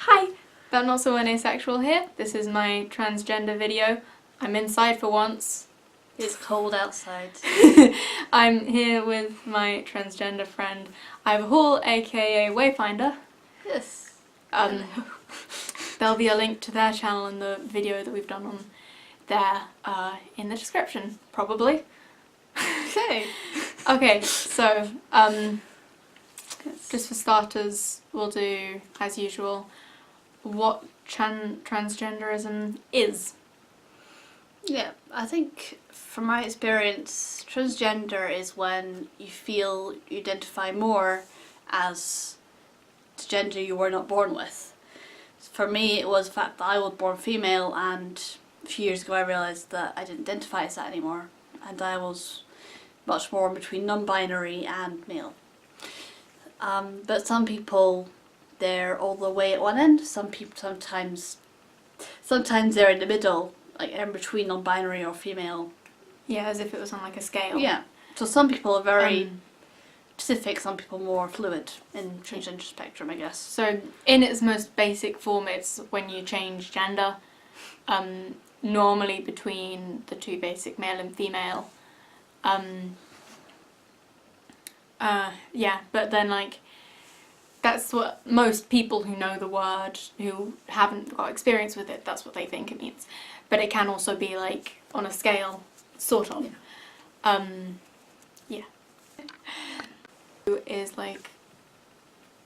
Hi, I'm also an asexual here. This is my transgender video. I'm inside for once. It's cold outside. I'm here with my transgender friend Ivor Hall, aka Wayfinder. Yes. There'll be a link to their channel in the video that we've done on there in the description, probably. Okay. Okay, so just for starters, we'll do, as usual, what transgenderism is. Yeah, I think from my experience, transgender is when you feel you identify more as the gender you were not born with. For me, it was the fact that I was born female, and a few years ago I realised that I didn't identify as that anymore, and I was much more in between non-binary and male. But some people, they're all the way at one end. Some people sometimes they're in the middle, like in between non-binary or female. Yeah, as if it was on like a scale. Yeah. So some people are very specific, some people more fluid in transgender spectrum, I guess. So in its most basic form, it's when you change gender, normally between the two basic male and female. Yeah, but then like that's what most people who know the word, who haven't got experience with it, that's what they think it means. But it can also be like on a scale, sort of. Yeah. Is like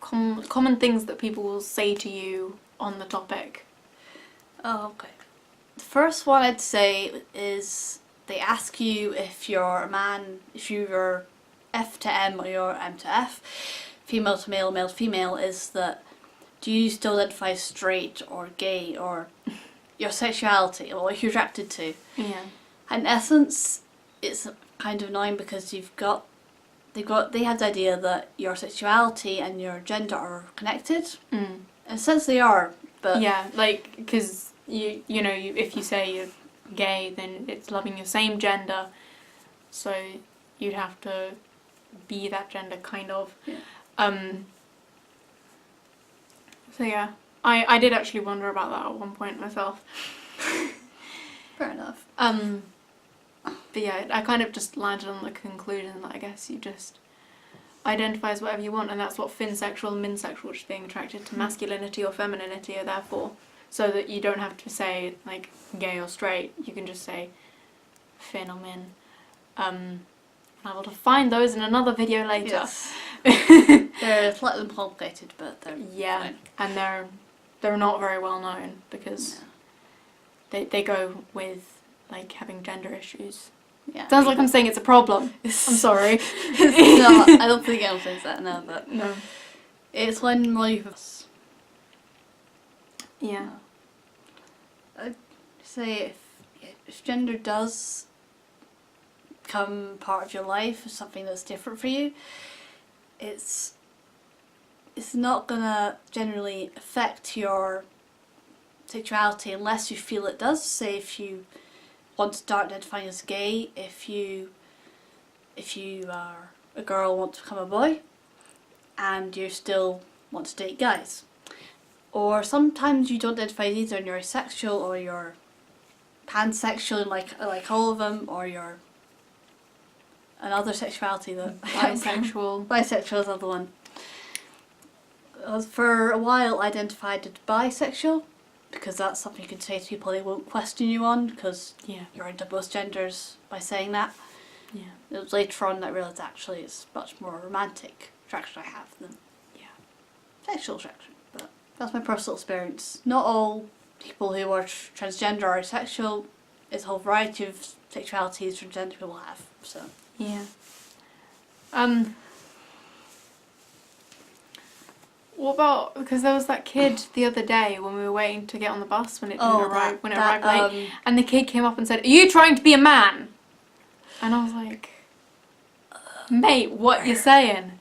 common things that people will say to you on the topic. Oh, okay. The first one I'd say is they ask you if you're a man, if you're F to M or you're M to F. Female to male, male to female is that do you still identify as straight or gay or your sexuality or what you're attracted to? Yeah. In essence, it's kind of annoying because they have the idea that your sexuality and your gender are connected. In a sense they are, but yeah, like because you know if you say you're gay, then it's loving your same gender, so you'd have to be that gender kind of. Yeah. So yeah, I did actually wonder about that at one point myself. Fair enough. But yeah, I kind of just landed on the conclusion that I guess you just identify as whatever you want, and that's what finsexual and minsexual, just being attracted to masculinity or femininity, are there for. So that you don't have to say like gay or straight, you can just say fin or min. I will define those in another video later. Yes. They're slightly complicated, but they're fine. And they're not very well known because they go with like having gender issues. Yeah. Sounds like I'm saying it's a problem. I'm sorry. It's not. I don't think anyone thinks that now, but no. It's when more you Yeah. I'd say if gender does become part of your life, something that's different for you, it's not gonna generally affect your sexuality unless you feel it does. Say if you want to start identifying as gay, if you are a girl want to become a boy, and you still want to date guys. Or sometimes you don't identify as either and you're asexual or you're pansexual, like all of them, or you're another sexuality that Bisexual. Bisexual is the other one. For a while I identified as bisexual because that's something you can say to people they won't question you on because you're into both genders by saying that. Yeah. It was later on that I realised actually it's much more romantic attraction I have than sexual attraction. But that's my personal experience. Not all people who are transgender are asexual. It's a whole variety of sexualities transgender people have. So yeah. What about, because there was that kid the other day when we were waiting to get on the bus when it didn't arrive, when it arrived late, and the kid came up and said, "Are you trying to be a man?" And I was like, "Mate, what you saying?"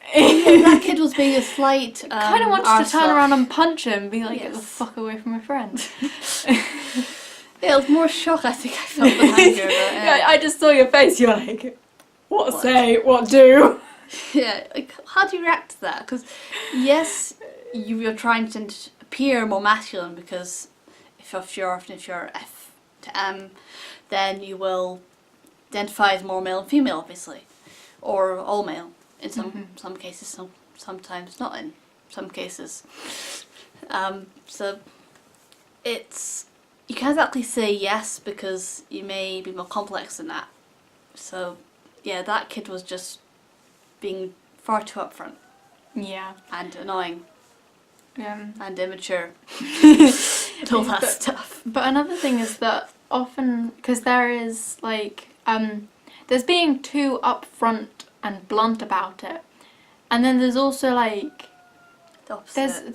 that kid was being a slight kind of wanted to turn around and punch him and be like, "Get the fuck away from my friend." Yeah, it was more shock I think I felt behind you. Yeah, I just saw your face, you're like, what say, what do? Yeah, like, how do you react to that? Because yes, you're trying to appear more masculine because if you're F to M, then you will identify as more male and female, obviously, or all male in some cases, sometimes not in some cases. So it's, you can't exactly say yes because you may be more complex than that. So yeah, that kid was just being far too upfront. Yeah. And annoying. Yeah. And immature. And all that stuff. But another thing is that often, because there is like, there's being too upfront and blunt about it. And then there's also like, The opposite.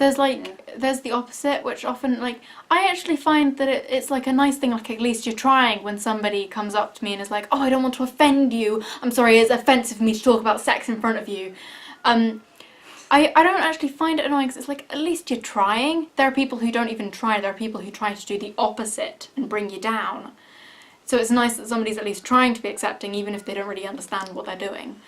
there's the opposite, which often, like, I actually find that it's like a nice thing, like at least you're trying, when somebody comes up to me and is like, oh, I don't want to offend you, I'm sorry, it's offensive for me to talk about sex in front of you. I don't actually find it annoying because it's like, at least you're trying. There are people who don't even try, there are people who try to do the opposite and bring you down. So it's nice that somebody's at least trying to be accepting, even if they don't really understand what they're doing.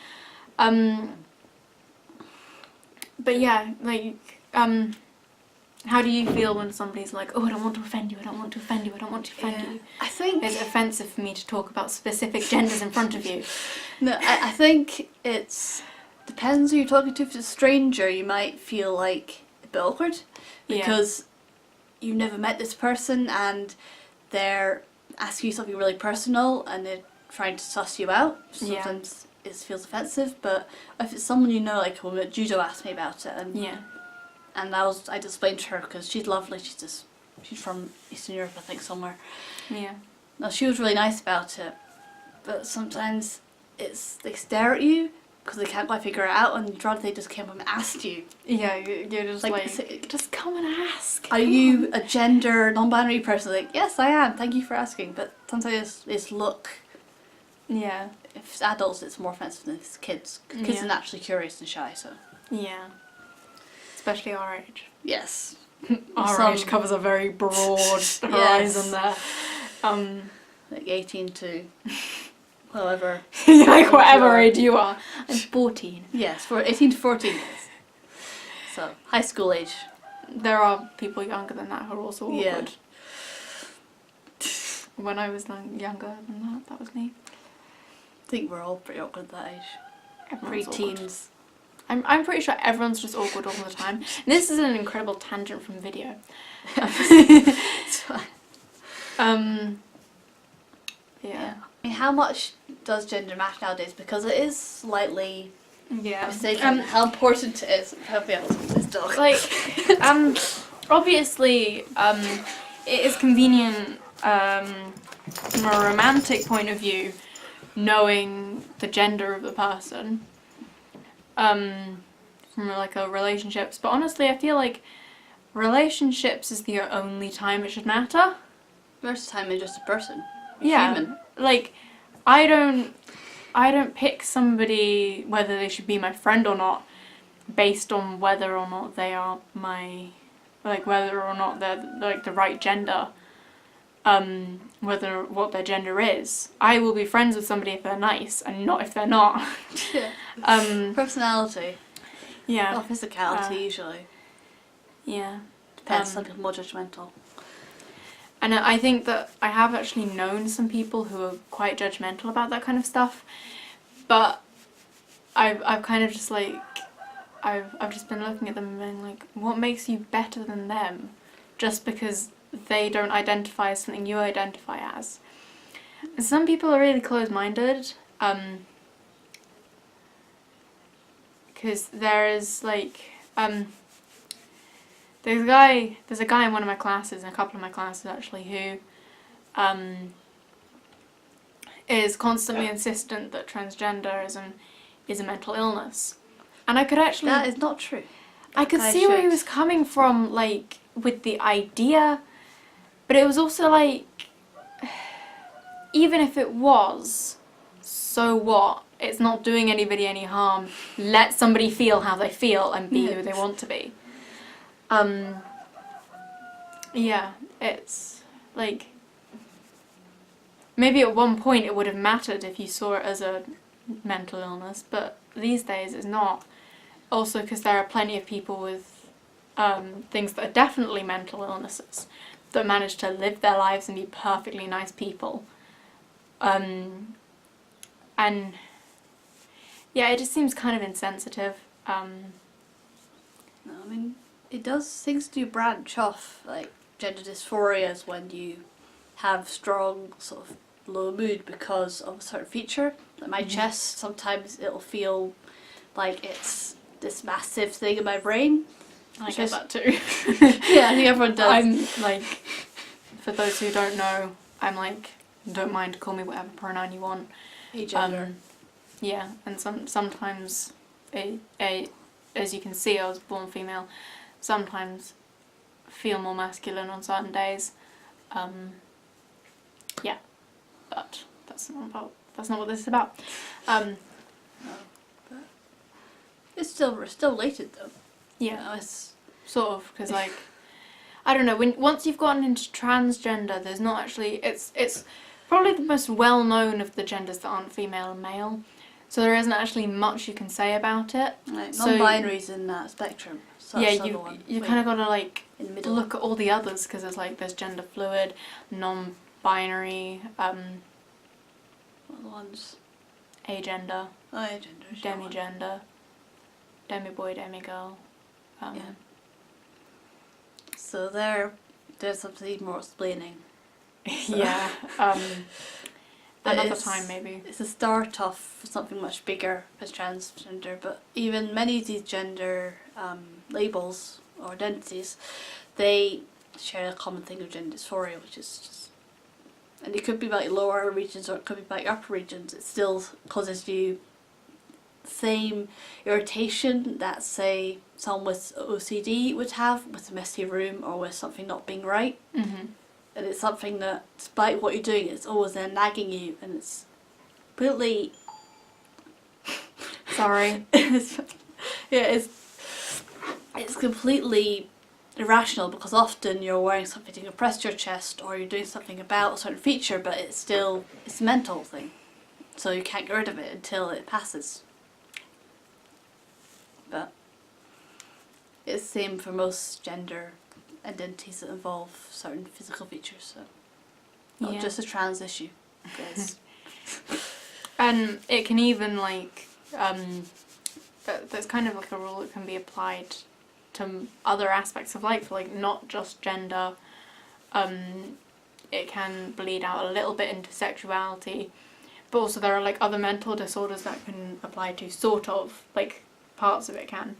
But yeah, like, how do you feel when somebody's like, oh, I don't want to offend you, I don't want to offend you, I don't want to offend you? I think It's offensive for me to talk about specific genders in front of you. No, I think it's depends who you're talking to. If it's a stranger, you might feel like a bit awkward because you've never met this person and they're asking you something really personal and they're trying to suss you out. Sometimes it feels offensive, but if it's someone you know, like when Judo asked me about it, and I'd explained to her because she's lovely. She's from Eastern Europe, I think, somewhere. Yeah. No, she was really nice about it, but sometimes they stare at you because they can't quite figure it out, and you'd rather they just came up and asked you. Yeah, you're just like just come and ask. Are you a gender non-binary person? Like, yes, I am. Thank you for asking. But sometimes it's look. Yeah. If it's adults, it's more offensive than if it's kids. Kids are naturally curious and shy, so. Yeah. Especially our age. Yes. Our age covers a very broad horizon there. Like 18 to however. Like whatever age you are. I'm 14. Yes, for 18 to 14 years. So, high school age. There are people younger than that who are also awkward. Yeah. When I was younger than that was me. I think we're all pretty awkward at that age. Everyone's Pre-teens. I'm pretty sure everyone's just awkward all the time. And this is an incredible tangent from video. It's fine. Yeah. I mean, how much does gender matter nowadays? Because it is slightly mistaken how important it is. Help me out with this dog. Like, obviously, it is convenient from a romantic point of view, knowing the gender of the person. From like a relationships, but honestly, I feel like relationships is the only time it should matter. The rest of the time, they're just a person. Human. Like, I don't pick somebody whether they should be my friend or not based on whether or not they are whether or not they're like the right gender. What their gender is. I will be friends with somebody if they're nice and not if they're not. Yeah. Personality. Yeah. Or physicality usually. Yeah. Depends, some people are more judgmental. And I think that I have actually known some people who are quite judgmental about that kind of stuff, but I've kind of just like, I've just been looking at them and being like, what makes you better than them just because they don't identify as something you identify as? And some people are really close-minded, because there is like, there's a guy in one of my classes, in a couple of my classes actually, who is constantly insistent that transgenderism is a mental illness. And I could actually... That is not true. I could see where he was coming from, like, with the idea, but it was also like, even if it was, so what? It's not doing anybody any harm. Let somebody feel how they feel and be who they want to be. Yeah, it's like, maybe at one point it would have mattered if you saw it as a mental illness, but these days it's not. Also because there are plenty of people with things that are definitely mental illnesses that manage to live their lives and be perfectly nice people. And yeah, it just seems kind of insensitive. No, I mean, it does, things do branch off, like gender dysphoria is when you have strong sort of low mood because of a certain feature. Like my chest, sometimes it'll feel like it's this massive thing in my brain. I get that too. Yeah, I think everyone does. I'm like, for those who don't know, I'm like, don't mind, call me whatever pronoun you want. Agender. Yeah, and sometimes, as you can see, I was born female. Sometimes feel more masculine on certain days. Yeah, but that's not what this is about. No, but it's still related though. Yeah, No, it's sort of, because like, I don't know, once you've gotten into transgender, there's not actually, it's probably the most well known of the genders that aren't female and male, so there isn't actually much you can say about it. like So- non-binary's in that spectrum. So Yeah, that's another one. you Wait, kind of got to like in the middle. look at all the others, because there's like, there's gender fluid, non-binary, What are the ones? agender, Oh, agenders. demigender, demi-boy, demi-girl. Yeah. So there's something more explaining. Yeah. But Another it's- time maybe. It's a start off for something much bigger as transgender, but even many of these gender labels or identities, they share a common thing of gender dysphoria, which is just, and it could be about your lower regions or it could be about your upper regions. It still causes you same irritation that, say, someone with OCD would have with a messy room or with something not being right. Mhm. And it's something that, despite what you're doing, it's always there nagging you, and it's completely. Sorry. It's completely irrational because often you're wearing something to compress your chest or you're doing something about a certain feature, but it's a mental thing, so you can't get rid of it until it passes. But it's the same for most gender identities that involve certain physical features, so not Yeah. just a trans issue, guys. And it can even like, there's kind of like a rule that can be applied to other aspects of life, like not just gender. It can bleed out a little bit into sexuality, but also there are like other mental disorders that can apply to, sort of, like parts of it can.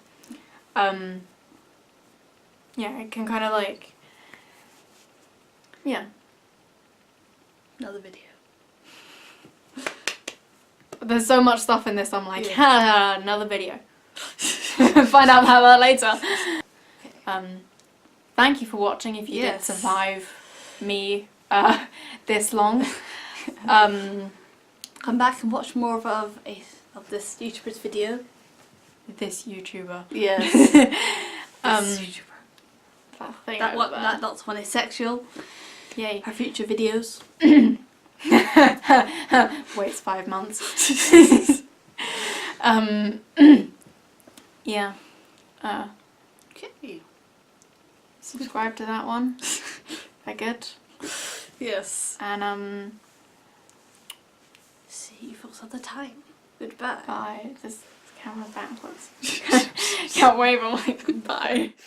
Yeah, it can kind of like, yeah. Another video. There's so much stuff in this, I'm like, Yeah. another video. Find out about that later. Thank you for watching if you Yes. did survive me this long. Come back and watch more of this YouTuber's video. This YouTuber. Yes. Um, This YouTuber. That thing That over there. that's when it's sexual. Yay. Her future videos. Waits 5 months. Yeah. Okay. Subscribe to that one. They're good. Yes. And See you folks at the time. Goodbye. bye. This camera's backwards. Can't wave. I'm like, goodbye.